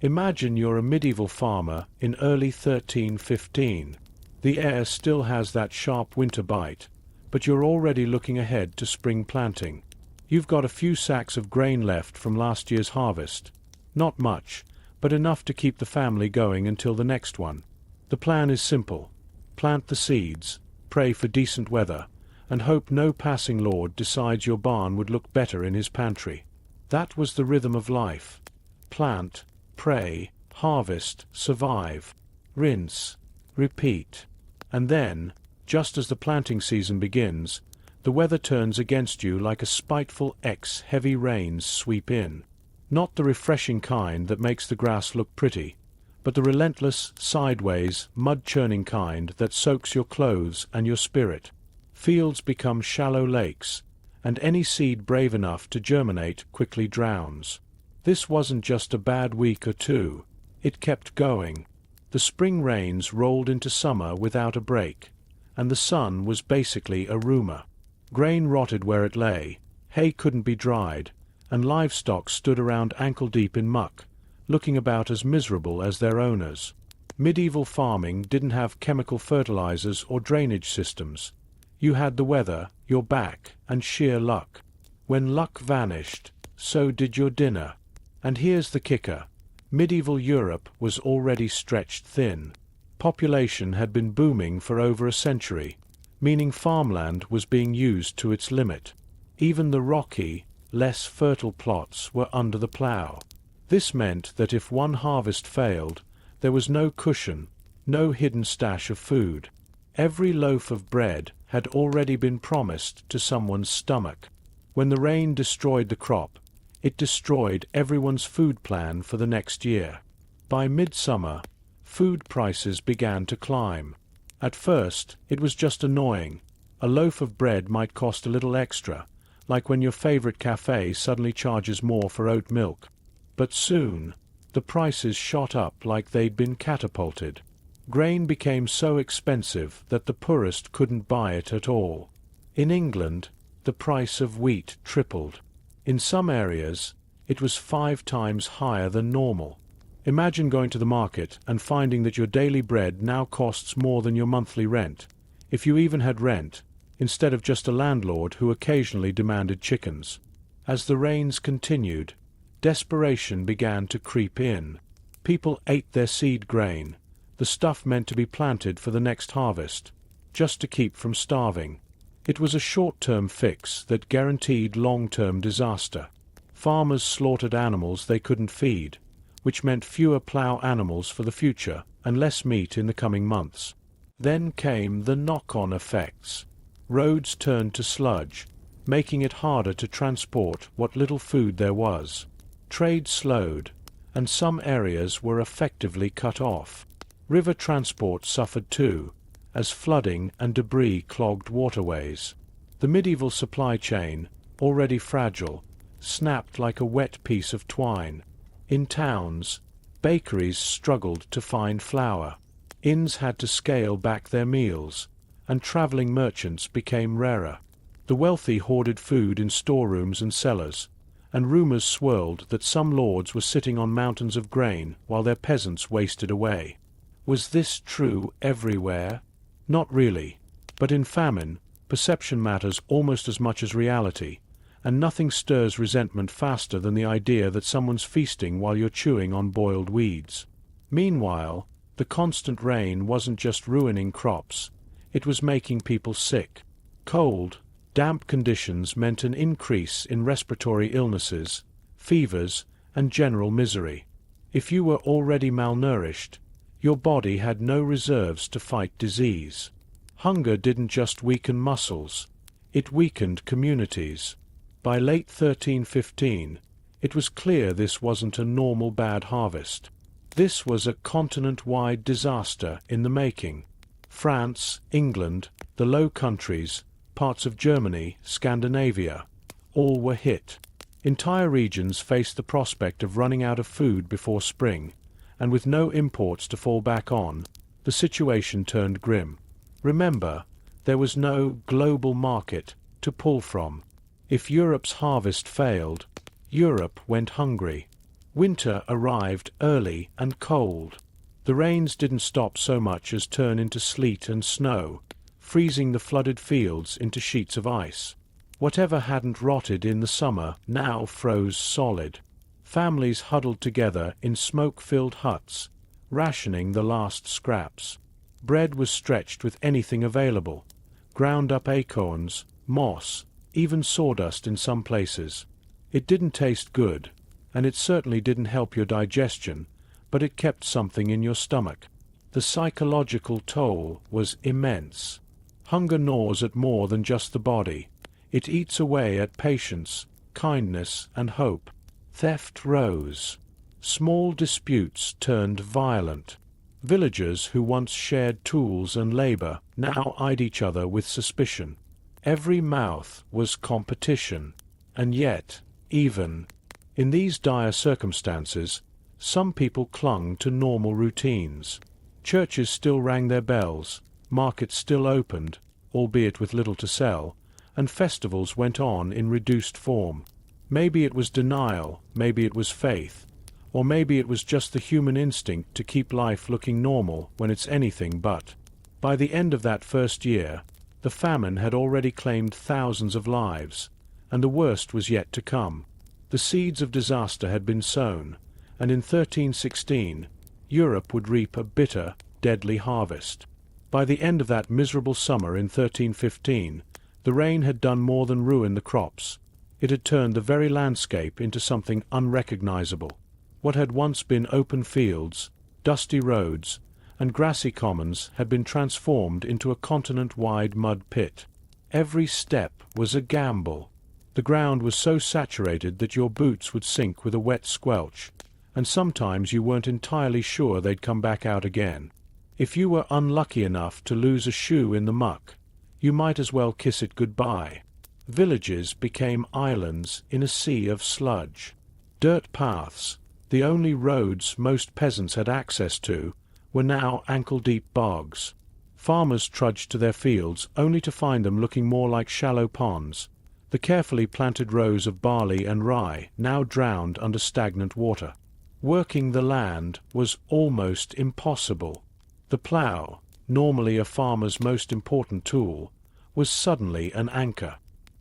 Imagine you're a medieval farmer in early 1315. The air still has that sharp winter bite, but you're already looking ahead to spring planting. You've got a few sacks of grain left from last year's harvest. Not much, but enough to keep the family going until the next one. The plan is simple. Plant the seeds, pray for decent weather, and hope no passing lord decides your barn would look better in his pantry. That was the rhythm of life. Plant, pray, harvest, survive, rinse, repeat. And then, just as the planting season begins, the weather turns against you like a spiteful heavy rains sweep in. Not the refreshing kind that makes the grass look pretty, but the relentless, sideways, mud-churning kind that soaks your clothes and your spirit. Fields become shallow lakes, and any seed brave enough to germinate quickly drowns. This wasn't just a bad week or two. It kept going. The spring rains rolled into summer without a break, and the sun was basically a rumor. Grain rotted where it lay, hay couldn't be dried, and livestock stood around ankle-deep in muck, looking about as miserable as their owners. Medieval farming didn't have chemical fertilizers or drainage systems. You had the weather, your back, and sheer luck. When luck vanished, so did your dinner. And here's the kicker. Medieval Europe was already stretched thin. Population had been booming for over a century, meaning farmland was being used to its limit. Even the rocky, less fertile plots were under the plough. This meant that if one harvest failed, there was no cushion, no hidden stash of food. Every loaf of bread had already been promised to someone's stomach. When the rain destroyed the crop, it destroyed everyone's food plan for the next year. By midsummer, food prices began to climb. At first, it was just annoying. A loaf of bread might cost a little extra, like when your favorite cafe suddenly charges more for oat milk. But soon, the prices shot up like they'd been catapulted. Grain became so expensive that the poorest couldn't buy it at all. In England, the price of wheat tripled. In some areas, it was 5 times higher than normal. Imagine going to the market and finding that your daily bread now costs more than your monthly rent, if you even had rent, instead of just a landlord who occasionally demanded chickens. As the rains continued, desperation began to creep in. People ate their seed grain, the stuff meant to be planted for the next harvest, just to keep from starving. It was a short-term fix that guaranteed long-term disaster. Farmers slaughtered animals they couldn't feed, which meant fewer plough animals for the future and less meat in the coming months. Then came the knock-on effects. Roads turned to sludge, making it harder to transport what little food there was. Trade slowed, and some areas were effectively cut off. River transport suffered too, as flooding and debris clogged waterways. The medieval supply chain, already fragile, snapped like a wet piece of twine. In towns, bakeries struggled to find flour. Inns had to scale back their meals, and traveling merchants became rarer. The wealthy hoarded food in storerooms and cellars, and rumors swirled that some lords were sitting on mountains of grain while their peasants wasted away. Was this true everywhere? Not really. But in famine, perception matters almost as much as reality, and nothing stirs resentment faster than the idea that someone's feasting while you're chewing on boiled weeds. Meanwhile, the constant rain wasn't just ruining crops, it was making people sick. Cold, damp conditions meant an increase in respiratory illnesses, fevers, and general misery. If you were already malnourished, your body had no reserves to fight disease. Hunger didn't just weaken muscles, it weakened communities. By late 1315, it was clear this wasn't a normal bad harvest. This was a continent-wide disaster in the making. France, England, the Low Countries, parts of Germany, Scandinavia, all were hit. Entire regions faced the prospect of running out of food before spring, and with no imports to fall back on, the situation turned grim. Remember, there was no global market to pull from. If Europe's harvest failed, Europe went hungry. Winter arrived early and cold. The rains didn't stop so much as turn into sleet and snow, freezing the flooded fields into sheets of ice. Whatever hadn't rotted in the summer now froze solid. Families huddled together in smoke-filled huts, rationing the last scraps. Bread was stretched with anything available, ground-up acorns, moss, even sawdust in some places. It didn't taste good, and it certainly didn't help your digestion, but it kept something in your stomach. The psychological toll was immense. Hunger gnaws at more than just the body. It eats away at patience, kindness, and hope. Theft rose. Small disputes turned violent. Villagers who once shared tools and labor now eyed each other with suspicion. Every mouth was competition. And yet, even in these dire circumstances, some people clung to normal routines. Churches still rang their bells, markets still opened, albeit with little to sell, and festivals went on in reduced form. Maybe it was denial, maybe it was faith, or maybe it was just the human instinct to keep life looking normal when it's anything but. By the end of that first year, the famine had already claimed thousands of lives, and the worst was yet to come. The seeds of disaster had been sown, and in 1316, Europe would reap a bitter, deadly harvest. By the end of that miserable summer in 1315, the rain had done more than ruin the crops. It had turned the very landscape into something unrecognizable. What had once been open fields, dusty roads, and grassy commons had been transformed into a continent-wide mud pit. Every step was a gamble. The ground was so saturated that your boots would sink with a wet squelch, and sometimes you weren't entirely sure they'd come back out again. If you were unlucky enough to lose a shoe in the muck, you might as well kiss it goodbye. Villages became islands in a sea of sludge. Dirt paths, the only roads most peasants had access to, were now ankle-deep bogs. Farmers trudged to their fields only to find them looking more like shallow ponds, the carefully planted rows of barley and rye now drowned under stagnant water. Working the land was almost impossible. The plough, normally a farmer's most important tool, was suddenly an anchor.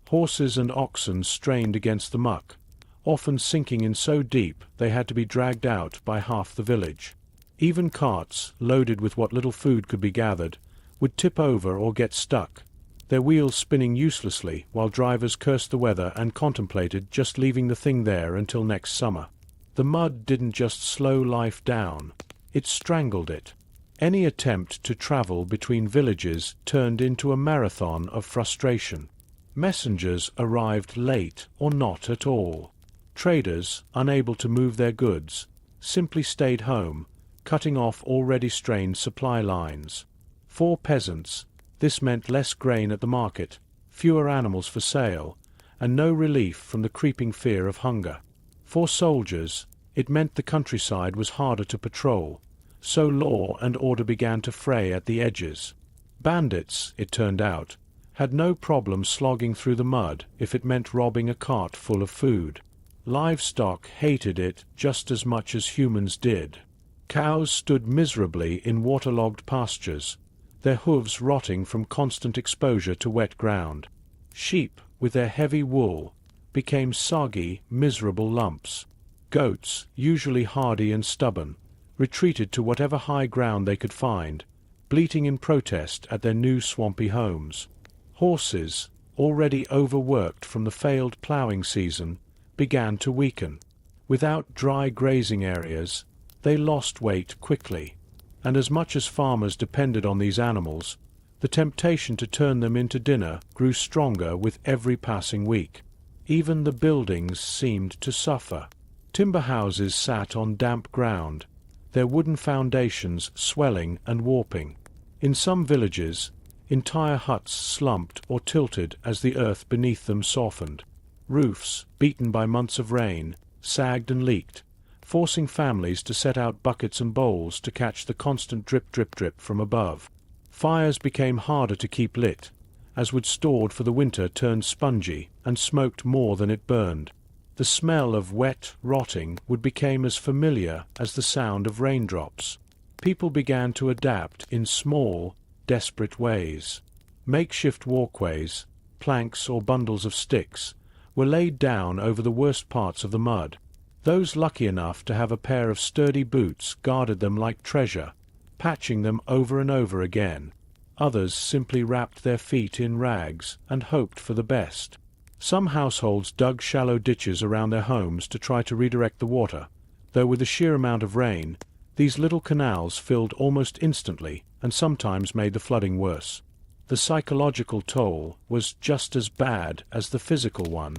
Horses and oxen strained against the muck, often sinking in so deep they had to be dragged out by half the village. Even carts, loaded with what little food could be gathered, would tip over or get stuck, their wheels spinning uselessly while drivers cursed the weather and contemplated just leaving the thing there until next summer. The mud didn't just slow life down, it strangled it. Any attempt to travel between villages turned into a marathon of frustration. Messengers arrived late or not at all. Traders, unable to move their goods, simply stayed home, cutting off already strained supply lines. For peasants, this meant less grain at the market, fewer animals for sale, and no relief from the creeping fear of hunger. For soldiers, it meant the countryside was harder to patrol, so law and order began to fray at the edges. Bandits, it turned out, had no problem slogging through the mud if it meant robbing a cart full of food. Livestock hated it just as much as humans did. Cows stood miserably in waterlogged pastures, their hooves rotting from constant exposure to wet ground. Sheep, with their heavy wool, became soggy, miserable lumps. Goats, usually hardy and stubborn, retreated to whatever high ground they could find, bleating in protest at their new swampy homes. Horses, already overworked from the failed ploughing season, began to weaken. Without dry grazing areas, they lost weight quickly, and as much as farmers depended on these animals, the temptation to turn them into dinner grew stronger with every passing week. Even the buildings seemed to suffer. Timber houses sat on damp ground, their wooden foundations swelling and warping. In some villages, entire huts slumped or tilted as the earth beneath them softened. Roofs, beaten by months of rain, sagged and leaked, forcing families to set out buckets and bowls to catch the constant drip from above. Fires became harder to keep lit, as wood stored for the winter turned spongy and smoked more than it burned. The smell of wet, rotting wood became as familiar as the sound of raindrops. People began to adapt in small, desperate ways. Makeshift walkways, planks or bundles of sticks, were laid down over the worst parts of the mud. Those lucky enough to have a pair of sturdy boots guarded them like treasure, patching them over and over again. Others simply wrapped their feet in rags and hoped for the best. Some households dug shallow ditches around their homes to try to redirect the water, though with the sheer amount of rain, these little canals filled almost instantly and sometimes made the flooding worse. The psychological toll was just as bad as the physical one.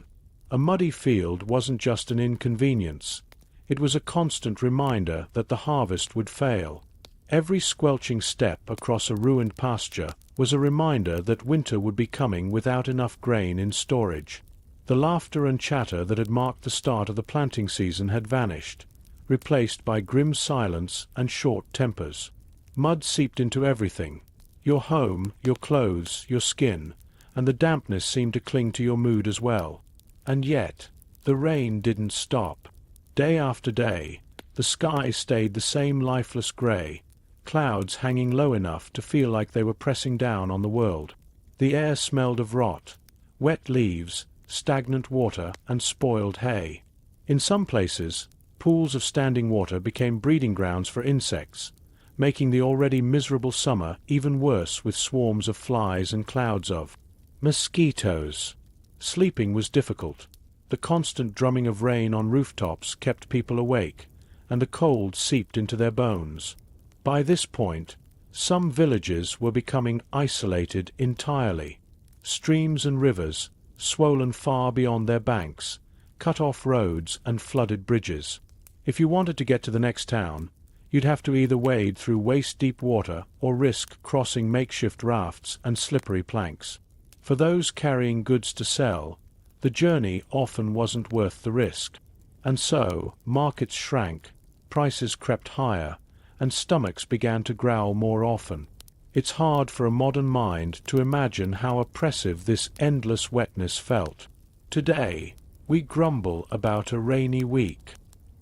A muddy field wasn't just an inconvenience. It was a constant reminder that the harvest would fail. Every squelching step across a ruined pasture was a reminder that winter would be coming without enough grain in storage. The laughter and chatter that had marked the start of the planting season had vanished, replaced by grim silence and short tempers. Mud seeped into everything: your home, your clothes, your skin, and the dampness seemed to cling to your mood as well. And yet, the rain didn't stop. Day after day, the sky stayed the same lifeless grey, clouds hanging low enough to feel like they were pressing down on the world. The air smelled of rot, wet leaves, stagnant water, and spoiled hay. In some places, pools of standing water became breeding grounds for insects, making the already miserable summer even worse with swarms of flies and clouds of mosquitoes. Sleeping was difficult. The constant drumming of rain on rooftops kept people awake, and the cold seeped into their bones. By this point, some villages were becoming isolated entirely. Streams and rivers, swollen far beyond their banks, cut off roads and flooded bridges. If you wanted to get to the next town, you'd have to either wade through waist-deep water or risk crossing makeshift rafts and slippery planks. For those carrying goods to sell, the journey often wasn't worth the risk. And so, markets shrank, prices crept higher, and stomachs began to growl more often. It's hard for a modern mind to imagine how oppressive this endless wetness felt. Today, we grumble about a rainy week.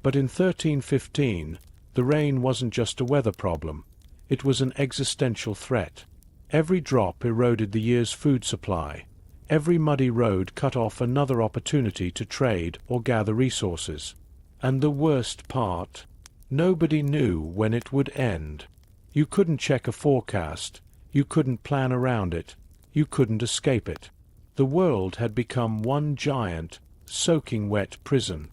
But in 1315, the rain wasn't just a weather problem. It was an existential threat. Every drop eroded the year's food supply. Every muddy road cut off another opportunity to trade or gather resources. And the worst part, nobody knew when it would end. You couldn't check a forecast, you couldn't plan around it, you couldn't escape it. The world had become one giant, soaking wet prison.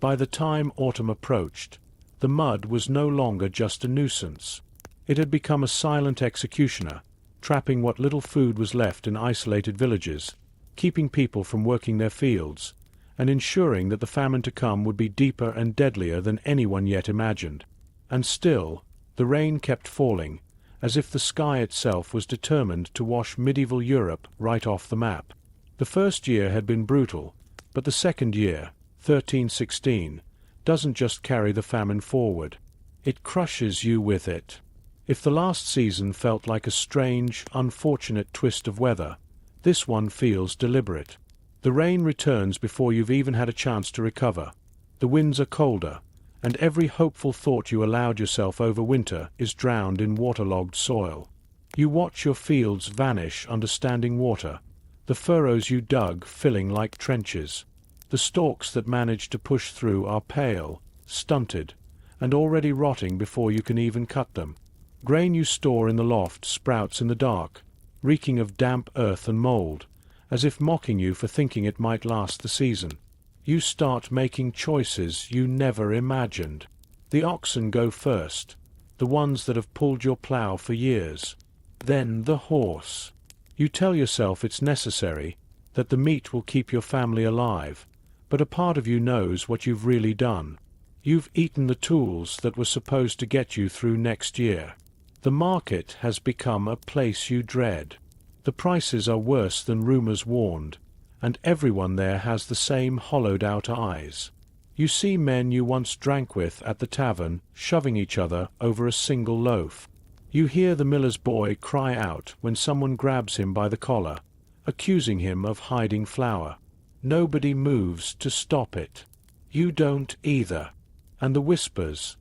By the time autumn approached, the mud was no longer just a nuisance. It had become a silent executioner, trapping what little food was left in isolated villages, keeping people from working their fields, and ensuring that the famine to come would be deeper and deadlier than anyone yet imagined. And still, the rain kept falling, as if the sky itself was determined to wash medieval Europe right off the map. The first year had been brutal, but the second year, 1316, doesn't just carry the famine forward. It crushes you with it. If the last season felt like a strange, unfortunate twist of weather, this one feels deliberate. The rain returns before you've even had a chance to recover. The winds are colder, and every hopeful thought you allowed yourself over winter is drowned in waterlogged soil. You watch your fields vanish under standing water, the furrows you dug filling like trenches. The stalks that manage to push through are pale, stunted, and already rotting before you can even cut them. Grain you store in the loft sprouts in the dark, reeking of damp earth and mold, as if mocking you for thinking it might last the season. You start making choices you never imagined. The oxen go first, the ones that have pulled your plough for years. Then the horse. You tell yourself it's necessary, that the meat will keep your family alive, but a part of you knows what you've really done. You've eaten the tools that were supposed to get you through next year. The market has become a place you dread. The prices are worse than rumors warned, and everyone there has the same hollowed-out eyes. You see men you once drank with at the tavern shoving each other over a single loaf. You hear the miller's boy cry out when someone grabs him by the collar, accusing him of hiding flour. Nobody moves to stop it. You don't either. And the whispers.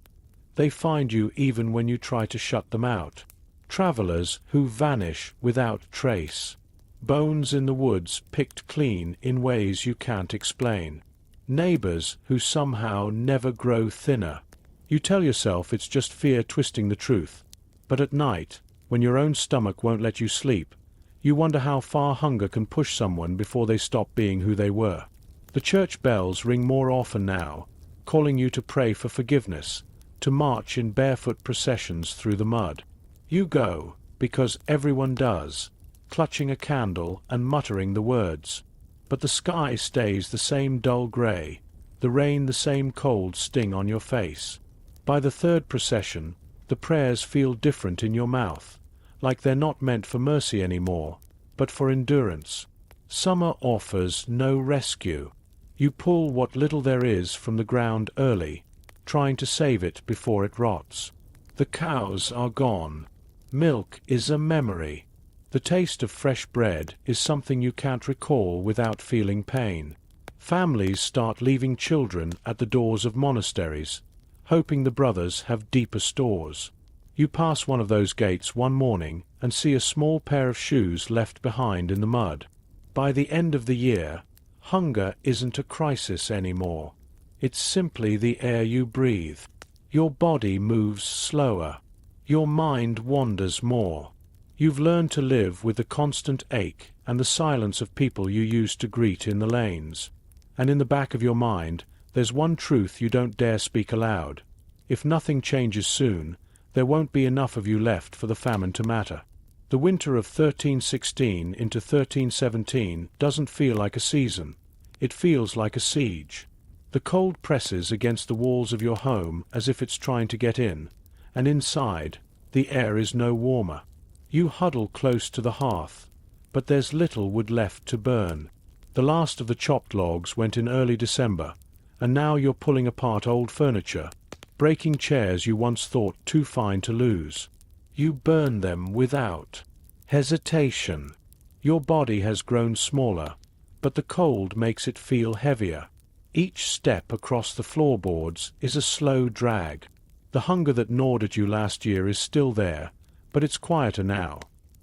They find you even when you try to shut them out. Travelers who vanish without trace. Bones in the woods picked clean in ways you can't explain. Neighbors who somehow never grow thinner. You tell yourself it's just fear twisting the truth. But at night, when your own stomach won't let you sleep, you wonder how far hunger can push someone before they stop being who they were. The church bells ring more often now, calling you to pray for forgiveness, to march in barefoot processions through the mud. You go, because everyone does, clutching a candle and muttering the words. But the sky stays the same dull grey, the rain the same cold sting on your face. By the third procession, the prayers feel different in your mouth, like they're not meant for mercy anymore, but for endurance. Summer offers no rescue. You pull what little there is from the ground early, trying to save it before it rots. The cows are gone. Milk is a memory. The taste of fresh bread is something you can't recall without feeling pain. Families start leaving children at the doors of monasteries, hoping the brothers have deeper stores. You pass one of those gates one morning and see a small pair of shoes left behind in the mud. By the end of the year, hunger isn't a crisis anymore. It's simply the air you breathe. Your body moves slower. Your mind wanders more. You've learned to live with the constant ache and the silence of people you used to greet in the lanes. And in the back of your mind, there's one truth you don't dare speak aloud. If nothing changes soon, there won't be enough of you left for the famine to matter. The winter of 1316 into 1317 doesn't feel like a season. It feels like a siege. The cold presses against the walls of your home as if it's trying to get in, and inside, the air is no warmer. You huddle close to the hearth, but there's little wood left to burn. The last of the chopped logs went in early December, and now you're pulling apart old furniture, breaking chairs you once thought too fine to lose. You burn them without hesitation. Your body has grown smaller, but the cold makes it feel heavier. Each step across the floorboards is a slow drag. The hunger that gnawed at you last year is still there, but it's quieter now.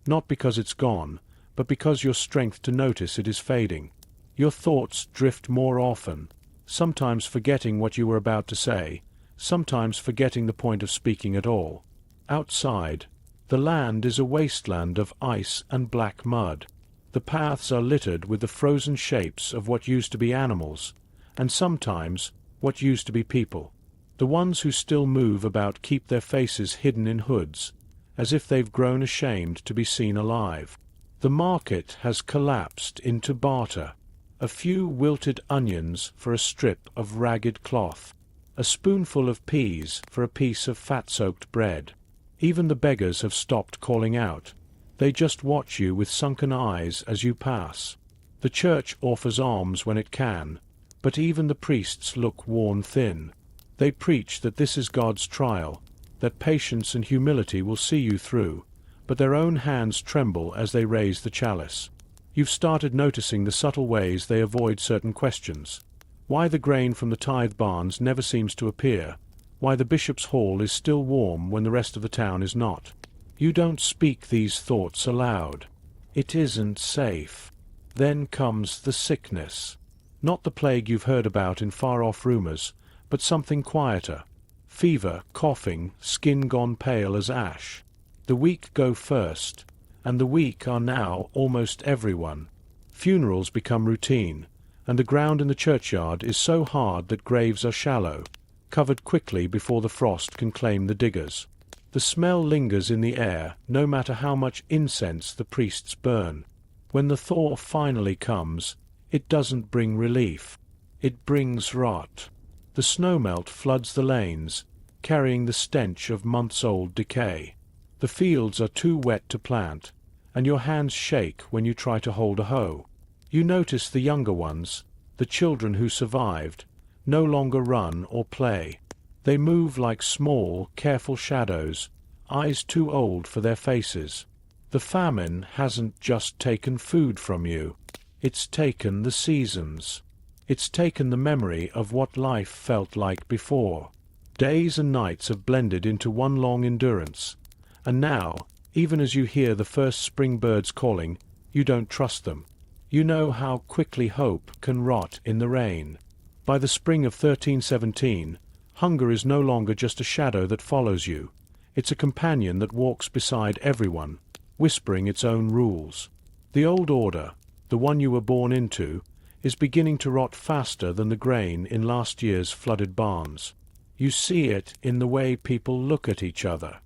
Not because it's gone, but because your strength to notice it is fading. Your thoughts drift more often, sometimes forgetting what you were about to say, sometimes forgetting the point of speaking at all. Outside, the land is a wasteland of ice and black mud. The paths are littered with the frozen shapes of what used to be animals, and sometimes what used to be people. The ones who still move about keep their faces hidden in hoods, as if they've grown ashamed to be seen alive. The market has collapsed into barter. A few wilted onions for a strip of ragged cloth. A spoonful of peas for a piece of fat-soaked bread. Even the beggars have stopped calling out. They just watch you with sunken eyes as you pass. The church offers alms when it can, but even the priests look worn thin. They preach that this is God's trial, that patience and humility will see you through, but their own hands tremble as they raise the chalice. You've started noticing the subtle ways they avoid certain questions. Why the grain from the tithe barns never seems to appear. Why the bishop's hall is still warm when the rest of the town is not. You don't speak these thoughts aloud. It isn't safe. Then comes the sickness. Not the plague you've heard about in far-off rumors, but something quieter. Fever, coughing, skin gone pale as ash. The weak go first, and the weak are now almost everyone. Funerals become routine, and the ground in the churchyard is so hard that graves are shallow, covered quickly before the frost can claim the diggers. The smell lingers in the air, no matter how much incense the priests burn. When the thaw finally comes, it doesn't bring relief. It brings rot. The snowmelt floods the lanes, carrying the stench of months-old decay. The fields are too wet to plant, and your hands shake when you try to hold a hoe. You notice the younger ones, the children who survived, no longer run or play. They move like small, careful shadows, eyes too old for their faces. The famine hasn't just taken food from you. It's taken the seasons. It's taken the memory of what life felt like before. Days and nights have blended into one long endurance. And now, even as you hear the first spring birds calling, you don't trust them. You know how quickly hope can rot in the rain. By the spring of 1317, hunger is no longer just a shadow that follows you. It's a companion that walks beside everyone, whispering its own rules. The old order, the one you were born into, is beginning to rot faster than the grain in last year's flooded barns. You see it in the way people look at each other.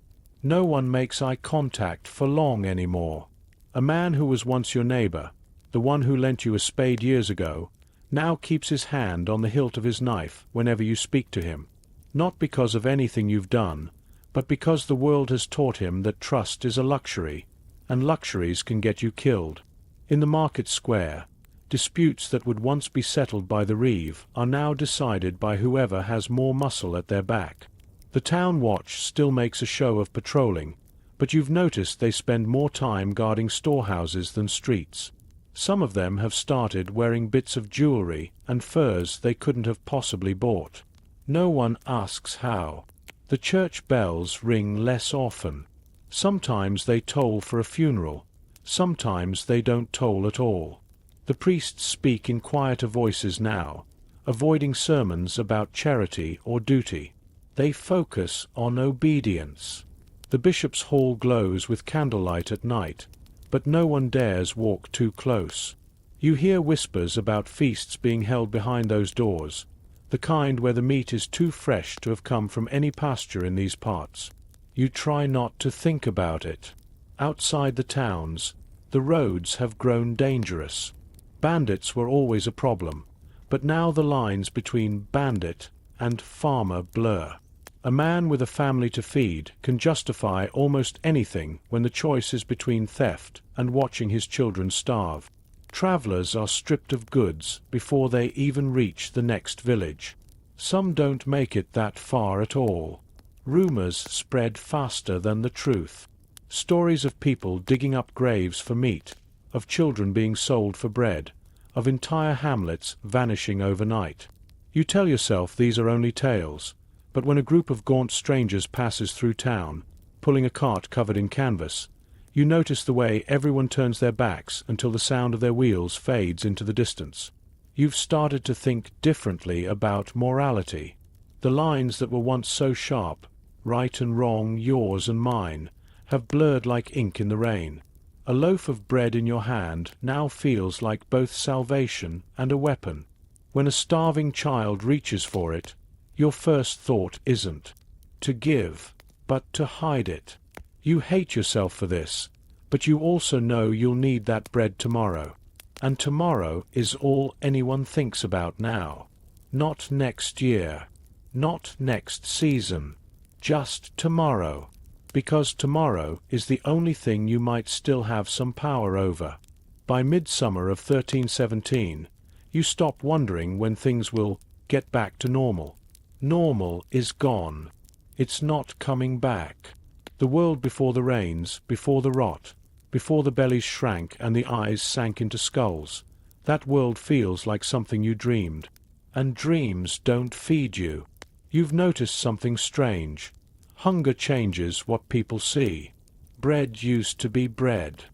No one makes eye contact for long anymore. A man who was once your neighbor, the one who lent you a spade years ago, now keeps his hand on the hilt of his knife whenever you speak to him. Not because of anything you've done, but because the world has taught him that trust is a luxury, and luxuries can get you killed. In the market square, disputes that would once be settled by the reeve are now decided by whoever has more muscle at their back. The town watch still makes a show of patrolling, but you've noticed they spend more time guarding storehouses than streets. Some of them have started wearing bits of jewelry and furs they couldn't have possibly bought. No one asks how. The church bells ring less often. Sometimes they toll for a funeral. Sometimes they don't toll at all. The priests speak in quieter voices now, avoiding sermons about charity or duty. They focus on obedience. The bishop's hall glows with candlelight at night, but no one dares walk too close. You hear whispers about feasts being held behind those doors, the kind where the meat is too fresh to have come from any pasture in these parts. You try not to think about it. Outside the towns, the roads have grown dangerous. Bandits were always a problem, but now the lines between bandit and farmer blur. A man with a family to feed can justify almost anything when the choice is between theft and watching his children starve. Travelers are stripped of goods before they even reach the next village. Some don't make it that far at all. Rumors spread faster than the truth. Stories of people digging up graves for meat, of children being sold for bread, of entire hamlets vanishing overnight. You tell yourself these are only tales, but when a group of gaunt strangers passes through town, pulling a cart covered in canvas, you notice the way everyone turns their backs until the sound of their wheels fades into the distance. You've started to think differently about morality. The lines that were once so sharp, right and wrong, yours and mine, have blurred like ink in the rain. A loaf of bread in your hand now feels like both salvation and a weapon. When a starving child reaches for it, your first thought isn't to give, but to hide it. You hate yourself for this, but you also know you'll need that bread tomorrow. And tomorrow is all anyone thinks about now. Not next year, not next season, just tomorrow. Because tomorrow is the only thing you might still have some power over. By midsummer of 1317, you stop wondering when things will get back to normal. Normal is gone. It's not coming back. The world before the rains, before the rot, before the bellies shrank and the eyes sank into skulls, that world feels like something you dreamed. And dreams don't feed you. You've noticed something strange. Hunger changes what people see. Bread used to be bread.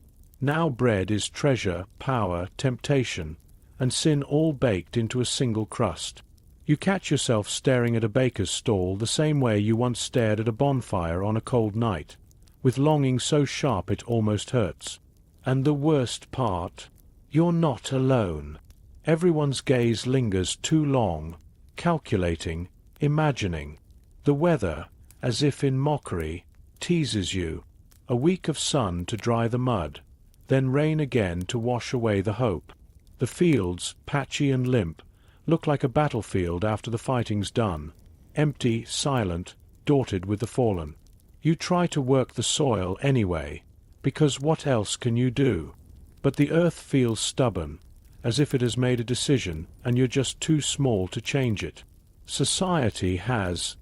Now bread is treasure, power, temptation, and sin all baked into a single crust. You catch yourself staring at a baker's stall the same way you once stared at a bonfire on a cold night, with longing so sharp it almost hurts. And the worst part, you're not alone. Everyone's gaze lingers too long, calculating, imagining. The weather, as if in mockery, teases you. A week of sun to dry the mud, then rain again to wash away the hope. The fields, patchy and limp, look like a battlefield after the fighting's done, empty, silent, dotted with the fallen. You try to work the soil anyway, because what else can you do? But the earth feels stubborn, as if it has made a decision and you're just too small to change it. Society has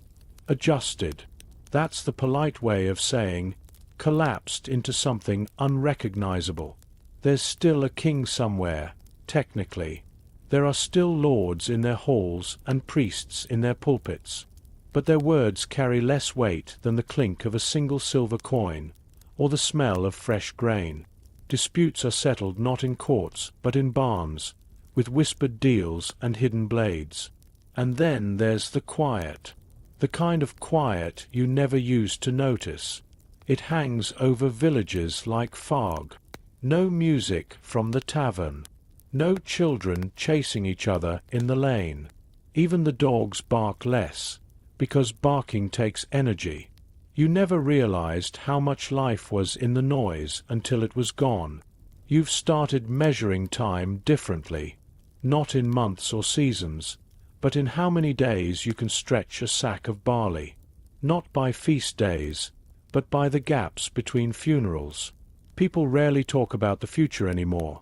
adjusted. That's the polite way of saying collapsed into something unrecognizable. There's still a king somewhere, technically. There are still lords in their halls and priests in their pulpits. But their words carry less weight than the clink of a single silver coin, or the smell of fresh grain. Disputes are settled not in courts but in barns, with whispered deals and hidden blades. And then there's the quiet. The kind of quiet you never used to notice. It hangs over villages like fog. No music from the tavern. No children chasing each other in the lane. Even the dogs bark less, because barking takes energy. You never realized how much life was in the noise until it was gone. You've started measuring time differently, not in months or seasons, but in how many days you can stretch a sack of barley. Not by feast days, but by the gaps between funerals. People rarely talk about the future anymore.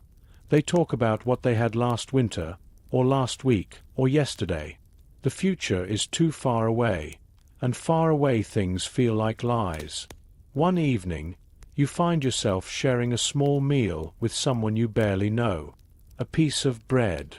They talk about what they had last winter, or last week, or yesterday. The future is too far away, and far away things feel like lies. One evening, you find yourself sharing a small meal with someone you barely know. A piece of bread,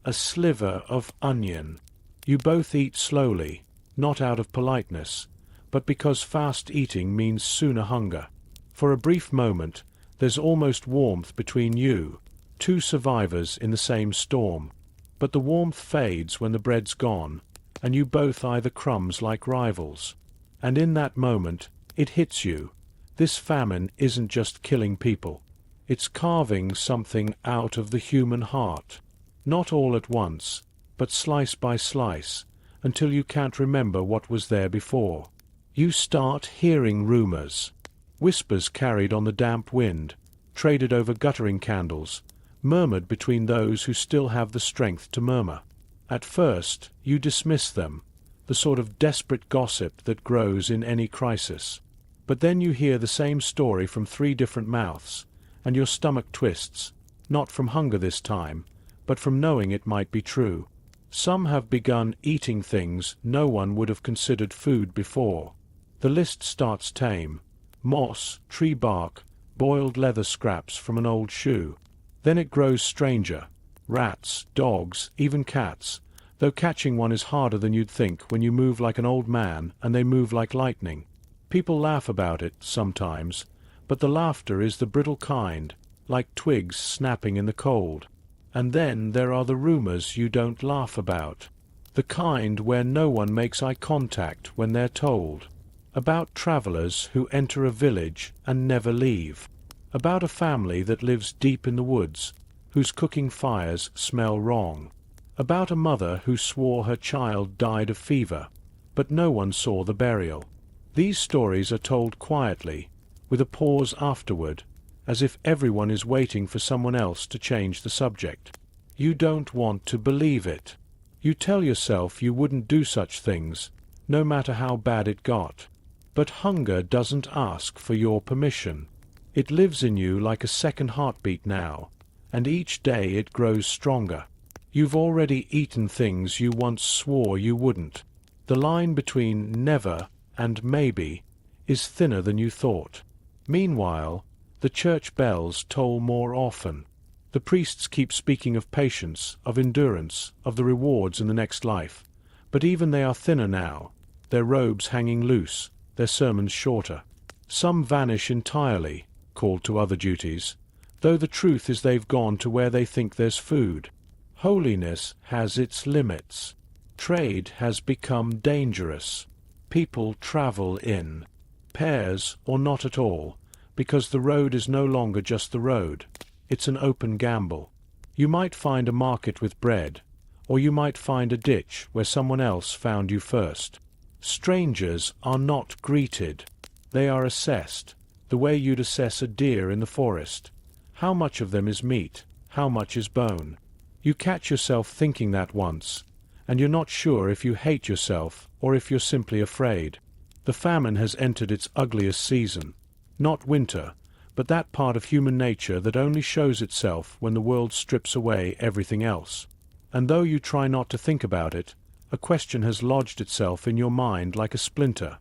a sliver of onion. You both eat slowly, not out of politeness, but because fast eating means sooner hunger. For a brief moment, there's almost warmth between you, two survivors in the same storm. But the warmth fades when the bread's gone, and you both eye the crumbs like rivals. And in that moment, it hits you. This famine isn't just killing people. It's carving something out of the human heart. Not all at once, but slice by slice, until you can't remember what was there before. You start hearing rumors. Whispers carried on the damp wind, traded over guttering candles, murmured between those who still have the strength to murmur. At first, you dismiss them, the sort of desperate gossip that grows in any crisis. But then you hear the same story from 3 different mouths, and your stomach twists, not from hunger this time, but from knowing it might be true. Some have begun eating things no one would have considered food before. The list starts tame: moss, tree bark, boiled leather scraps from an old shoe. Then it grows stranger: rats, dogs, even cats, though catching one is harder than you'd think when you move like an old man and they move like lightning. People laugh about it, sometimes, but the laughter is the brittle kind, like twigs snapping in the cold. And then there are the rumors you don't laugh about, the kind where no one makes eye contact when they're told. About travelers who enter a village and never leave. About a family that lives deep in the woods, whose cooking fires smell wrong. About a mother who swore her child died of fever, but no one saw the burial. These stories are told quietly, with a pause afterward, as if everyone is waiting for someone else to change the subject. You don't want to believe it. You tell yourself you wouldn't do such things, no matter how bad it got. But hunger doesn't ask for your permission. It lives in you like a second heartbeat now, and each day it grows stronger. You've already eaten things you once swore you wouldn't. The line between never and maybe is thinner than you thought. Meanwhile, the church bells toll more often. The priests keep speaking of patience, of endurance, of the rewards in the next life. But even they are thinner now, their robes hanging loose, their sermons shorter. Some vanish entirely, called to other duties, though the truth is they've gone to where they think there's food. Holiness has its limits. Trade has become dangerous. People travel in pairs or not at all, because the road is no longer just the road. It's an open gamble. You might find a market with bread, or you might find a ditch where someone else found you first. Strangers are not greeted. They are assessed, the way you'd assess a deer in the forest. How much of them is meat? How much is bone? You catch yourself thinking that once, and you're not sure if you hate yourself or if you're simply afraid. The famine has entered its ugliest season. Not winter, but that part of human nature that only shows itself when the world strips away everything else. And though you try not to think about it, a question has lodged itself in your mind like a splinter.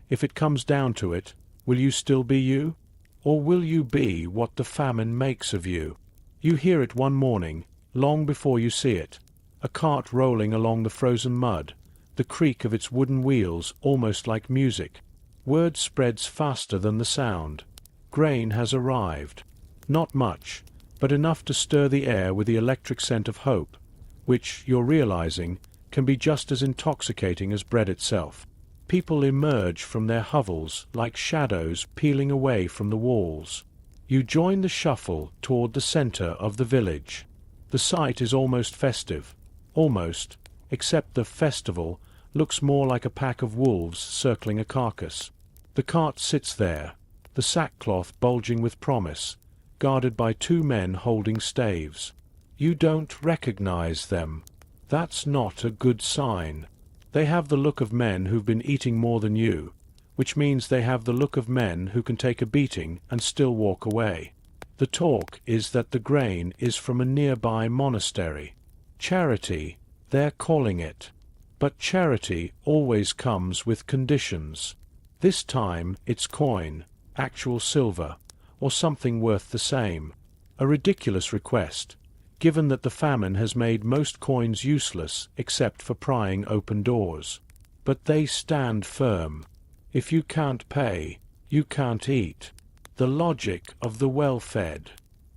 If it comes down to it, will you still be you? Or will you be what the famine makes of you? You hear it one morning, long before you see it. A cart rolling along the frozen mud, the creak of its wooden wheels almost like music. Word spreads faster than the sound. Grain has arrived. Not much, but enough to stir the air with the electric scent of hope, which, you're realizing, can be just as intoxicating as bread itself. People emerge from their hovels like shadows peeling away from the walls. You join the shuffle toward the center of the village. The sight is almost festive. Almost, except the festival looks more like a pack of wolves circling a carcass. The cart sits there, the sackcloth bulging with promise, guarded by two men holding staves. You don't recognize them. That's not a good sign. They have the look of men who've been eating more than you, which means they have the look of men who can take a beating and still walk away. The talk is that the grain is from a nearby monastery. Charity, they're calling it. But charity always comes with conditions. This time it's coin, actual silver, or something worth the same. A ridiculous request, given that the famine has made most coins useless except for prying open doors. But they stand firm. If you can't pay, you can't eat. The logic of the well-fed.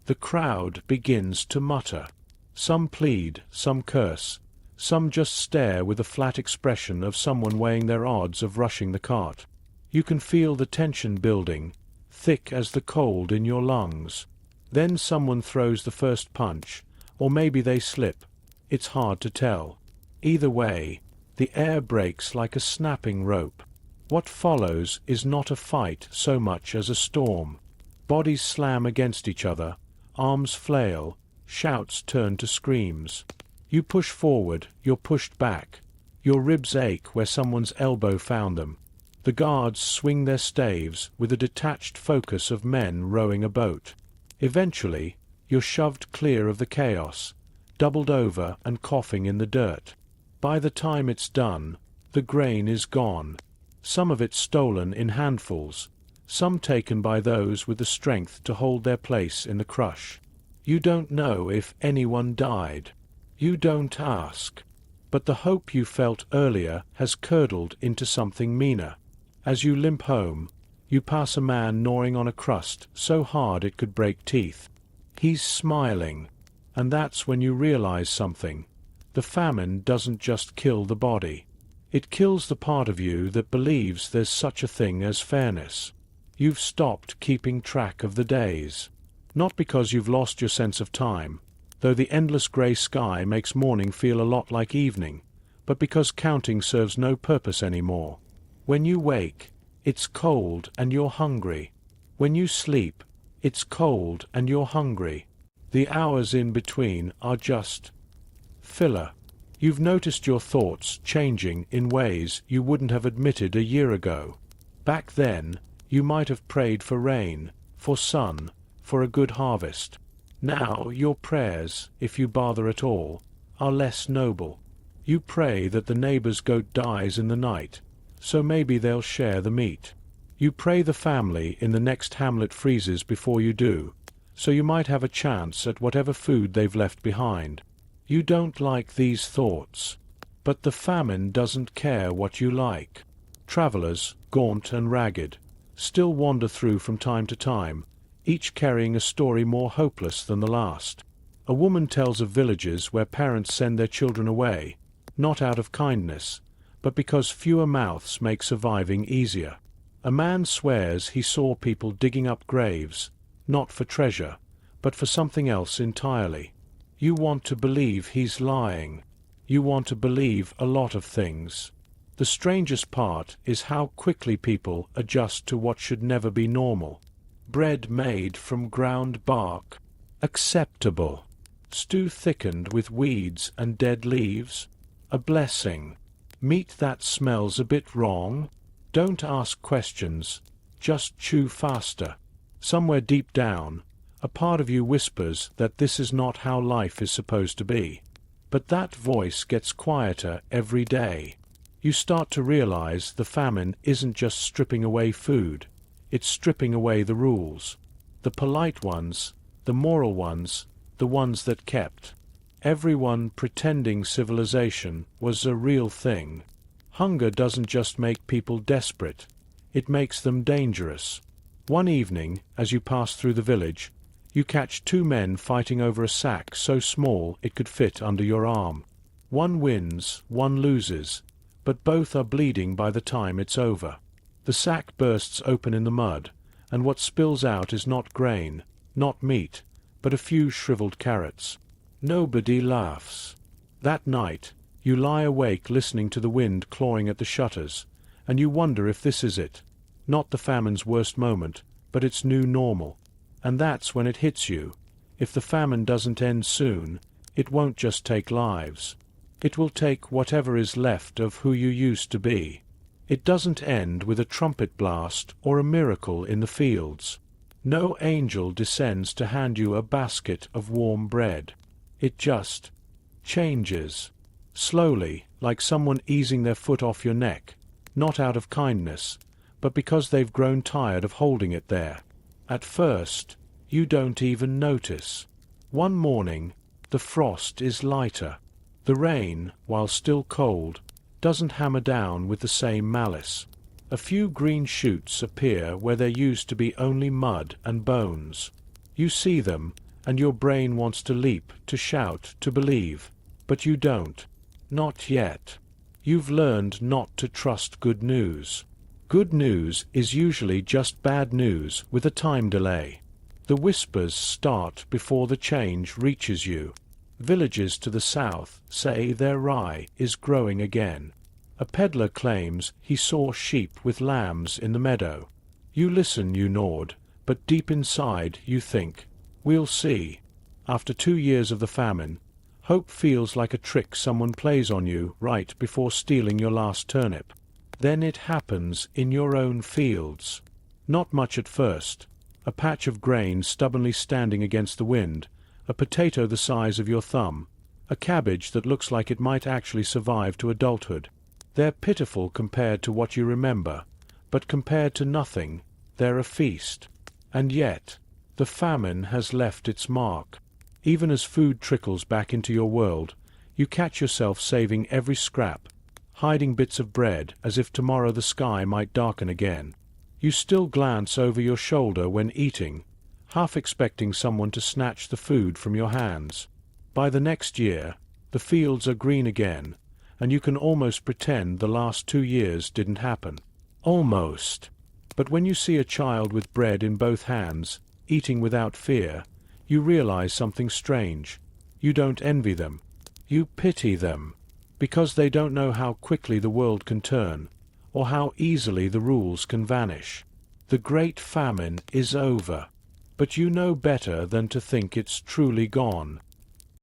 The crowd begins to mutter. Some plead, some curse, some just stare with the flat expression of someone weighing their odds of rushing the cart. You can feel the tension building, thick as the cold in your lungs. Then someone throws the first punch, or maybe they slip. It's hard to tell. Either way, the air breaks like a snapping rope. What follows is not a fight so much as a storm. Bodies slam against each other, arms flail, shouts turn to screams. You push forward, you're pushed back. Your ribs ache where someone's elbow found them. The guards swing their staves with a detached focus of men rowing a boat. Eventually, you're shoved clear of the chaos, doubled over and coughing in the dirt. By the time it's done, the grain is gone. Some of it stolen in handfuls, some taken by those with the strength to hold their place in the crush. You don't know if anyone died. You don't ask. But the hope you felt earlier has curdled into something meaner. As you limp home, you pass a man gnawing on a crust so hard it could break teeth. He's smiling, and that's when you realize something. The famine doesn't just kill the body. It kills the part of you that believes there's such a thing as fairness. You've stopped keeping track of the days. Not because you've lost your sense of time, though the endless grey sky makes morning feel a lot like evening, but because counting serves no purpose anymore. When you wake, it's cold and you're hungry. When you sleep, it's cold and you're hungry. The hours in between are just filler. You've noticed your thoughts changing in ways you wouldn't have admitted a year ago. Back then, you might have prayed for rain, for sun, for a good harvest. Now your prayers, if you bother at all, are less noble. You pray that the neighbor's goat dies in the night, so maybe they'll share the meat. You pray the family in the next hamlet freezes before you do, so you might have a chance at whatever food they've left behind. You don't like these thoughts, but the famine doesn't care what you like. Travelers, gaunt and ragged, still wander through from time to time, each carrying a story more hopeless than the last. A woman tells of villages where parents send their children away, not out of kindness, but because fewer mouths make surviving easier. A man swears he saw people digging up graves, not for treasure, but for something else entirely. You want to believe he's lying. You want to believe a lot of things. The strangest part is how quickly people adjust to what should never be normal. Bread made from ground bark. Acceptable. Stew thickened with weeds and dead leaves. A blessing. Meat that smells a bit wrong. Don't ask questions. Just chew faster. Somewhere deep down, a part of you whispers that this is not how life is supposed to be. But that voice gets quieter every day. You start to realize the famine isn't just stripping away food. It's stripping away the rules. The polite ones, the moral ones, the ones that kept. Everyone pretending civilization was a real thing. Hunger doesn't just make people desperate, it makes them dangerous. One evening, as you pass through the village, you catch two men fighting over a sack so small it could fit under your arm. One wins, one loses, but both are bleeding by the time it's over. The sack bursts open in the mud, and what spills out is not grain, not meat, but a few shriveled carrots. Nobody laughs. That night, you lie awake listening to the wind clawing at the shutters, and you wonder if this is it. Not the famine's worst moment, but its new normal. And that's when it hits you. If the famine doesn't end soon, it won't just take lives. It will take whatever is left of who you used to be. It doesn't end with a trumpet blast or a miracle in the fields. No angel descends to hand you a basket of warm bread. It just changes. Slowly, like someone easing their foot off your neck, not out of kindness, but because they've grown tired of holding it there. At first, you don't even notice. One morning, the frost is lighter. The rain, while still cold, doesn't hammer down with the same malice. A few green shoots appear where there used to be only mud and bones. You see them, and your brain wants to leap, to shout, to believe. But you don't. Not yet. You've learned not to trust good news. Good news is usually just bad news with a time delay. The whispers start before the change reaches you. Villages to the south say their rye is growing again. A peddler claims he saw sheep with lambs in the meadow. You listen, you nod, but deep inside you think, we'll see. After 2 years of the famine, hope feels like a trick someone plays on you right before stealing your last turnip. Then it happens in your own fields. Not much at first. A patch of grain stubbornly standing against the wind, a potato the size of your thumb, a cabbage that looks like it might actually survive to adulthood. They're pitiful compared to what you remember, but compared to nothing, they're a feast. And yet, the famine has left its mark. Even as food trickles back into your world, you catch yourself saving every scrap, hiding bits of bread as if tomorrow the sky might darken again. You still glance over your shoulder when eating, half expecting someone to snatch the food from your hands. By the next year, the fields are green again, and you can almost pretend the last 2 years didn't happen. Almost. But when you see a child with bread in both hands, eating without fear, you realize something strange. You don't envy them. You pity them. Because they don't know how quickly the world can turn, or how easily the rules can vanish. The Great Famine is over. But you know better than to think it's truly gone.